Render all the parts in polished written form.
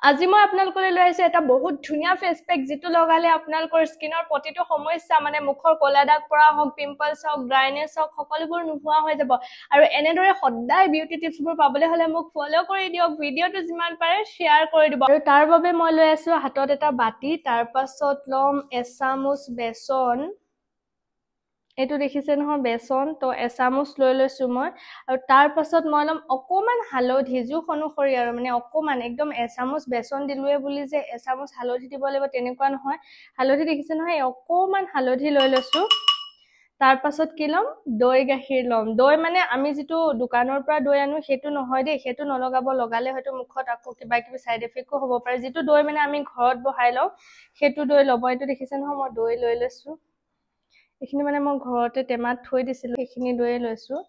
আজি মই আপোনালোকলৈ লৈ আহিছো এটা বহুত ধুনীয়া ফেচ পেক যেটো লগালে আপোনালোকৰ স্কিনৰ প্ৰতিটো সমস্যা মানে মুখৰ কলা দাগ পৰা হওক পিম্পলছ হওক ড্ৰাইনেছ হওক সকলোবোৰ নোহোৱা হৈ যাব আৰু এনেদৰে সদায় বিউটি টিপছবোৰ পাবলৈ হলে মোক ফলো কৰি দিয়ক ভিডিঅটো যিমান পাৰে শেয়াৰ কৰি দিব আৰু তাৰ বাবে মই লৈ আছো হাতত এটা বাটি তাৰ পাছত লম এচামুচ বেসন এটো দেখিছে নহয় বেসন তো এচামুচ লৈ লৈছো মই আৰু তাৰ পাছত মই লম অকমান হালধি জুখ অনুসৰি আৰু মানে অকমান একদম এচামুচ বেসন দিলুৱে বুলি যে এচামুচ হালধি দিব লাগিব তেনেকুৱা নহয় হালধি দেখিছে নহয় অকমান হালধি লৈ লৈছো তাৰ পাছত কি লম দৈ গাখীৰ লম দৈ মানে আমি যেটো দোকানৰ পৰা দৈ আনো হেতু নহয় দে হেতু নলগাব লগালে হয়তো মুখত আকৌ কিবা কিবি সাইড ইফেক্টও হ'ব পাৰে যেটো দৈ মানে আমি ঘৰত বহাই লও হেতু দৈ লব এটো দেখিছে নহয় মই দৈ লৈ লৈছো এখিনি মানে মই ঘৰতে টেমাত থৈ দিছিল এখিনি দৈ লৈছো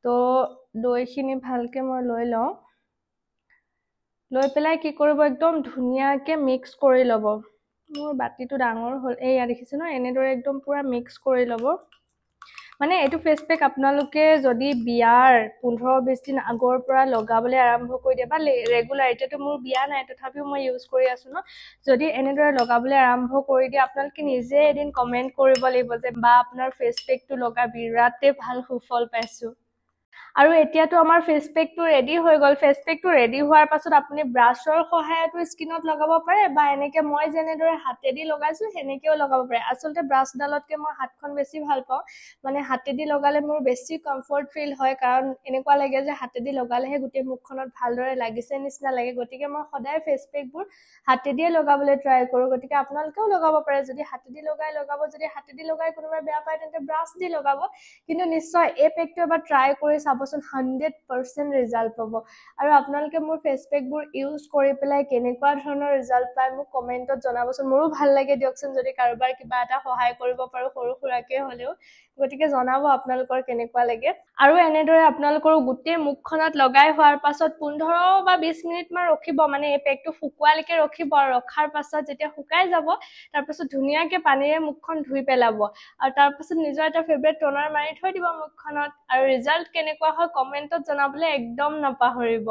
তো দৈখিনি ভালকে মই লৈ লও লৈ পেলাই কি কৰিব একদম ধুনিয়াকে মিক্স কৰি লব মোৰ বাটিটো ডাঙৰ হল এয়া দেখিছে ন এনেদৰে একদম পুৰা মিক্স কৰি লব মানে এটো ফেচ পেক আপোনালোকে যদি বিয়াৰ 15-20 দিন আগৰ পৰা লগাবলৈ আৰম্ভ কৰি দিয়া বা ৰেগুলাৰ এতিয়াতো মোৰ বিয়া নাই তথাপিও মই ইউজ কৰি আছো ন যদি এনেদৰে লগাবলৈ আৰম্ভ কৰি দিয়া আপোনালোকে নিজে এদিন কমেন্ট কৰিব লাগিব যে বা আপোনাৰ ফেচ পেকটো লগা বিৰাতে ভাল সুফল পাইছো আৰু এতিয়াতো আমাৰ ফেচ পেকটো ৰেডি হৈ গল ফেচ পেকটো ৰেডি হোৱাৰ পাছত আপুনি ব্ৰাছৰ সহায়ত স্কিনত লগাব পাৰে বা এনেকে মই যেনেদৰে হাতেদি লগাইছো হেনেকেও লগাব পাৰে আসলতে ব্ৰাছডালতকে মই হাতখন বেছি ভাল পাওঁ মানে হাতেদি লগালে মোৰ বেছি কমফৰ্ট ফিল হয় কাৰণ এনেকুৱা লাগে যে হাতেদি লগালেহে গোটেই মুখখনত ভালদৰে লাগিছে নিচিনা লাগে গতিকে মই সদায় ফেচ পেকবোৰ হাতেদিয়ে লগাবলৈ ট্ৰাই কৰো গতিকে আপোনালোকেও লগাব পাৰে যদি হাতেদি লগাব যদি হাতেদি লগাই কোনোবাই বেয়া পায় তেন্তে ব্ৰাছ দি লগাব কিন্তু নিশ্চয় এই পেকটো এবাৰ ট্ৰাই কৰি চাবচোন 100% ৰিজাল্ট পাব আৰু আপোনালোকে মোৰ ফেচ পেকবোৰ ইউজ কৰি পেলাই কেনেকুৱা ধৰণৰ ৰিজাল্ট পায় মোক কমেন্টত জনাবচোন মোৰো ভাল লাগে দিয়কচোন যদি কাৰোবাৰ কিবা এটা সহায় কৰিব পাৰো সৰু সুৰাকে হলেও গতিকে জনাব আপোনালোকৰ কেনেকুৱা লাগে আৰু এনেদৰে আপোনালোকৰ গোটেই মুখখনত লগাই হোৱাৰ পাছত 15 বা 20 মিনিট মান ৰখিব মানে এই পেকটো শুকুৱালৈকে ৰখিব আৰু ৰখাৰ পাছত যেতিয়া শুকাই যাব তাৰ পাছত ধুনিয়াকে পানীৰে মুখখন ধুই পেলাব আৰু তাৰ পাছত নিজৰ এটা ফেভাৰিট টোনাৰ মাৰি থৈ দিব মুখখনত আৰু ৰিজাল্ট কেনেকুৱা হয় কমেন্টত জনাবলৈ একদম নাপাহৰিব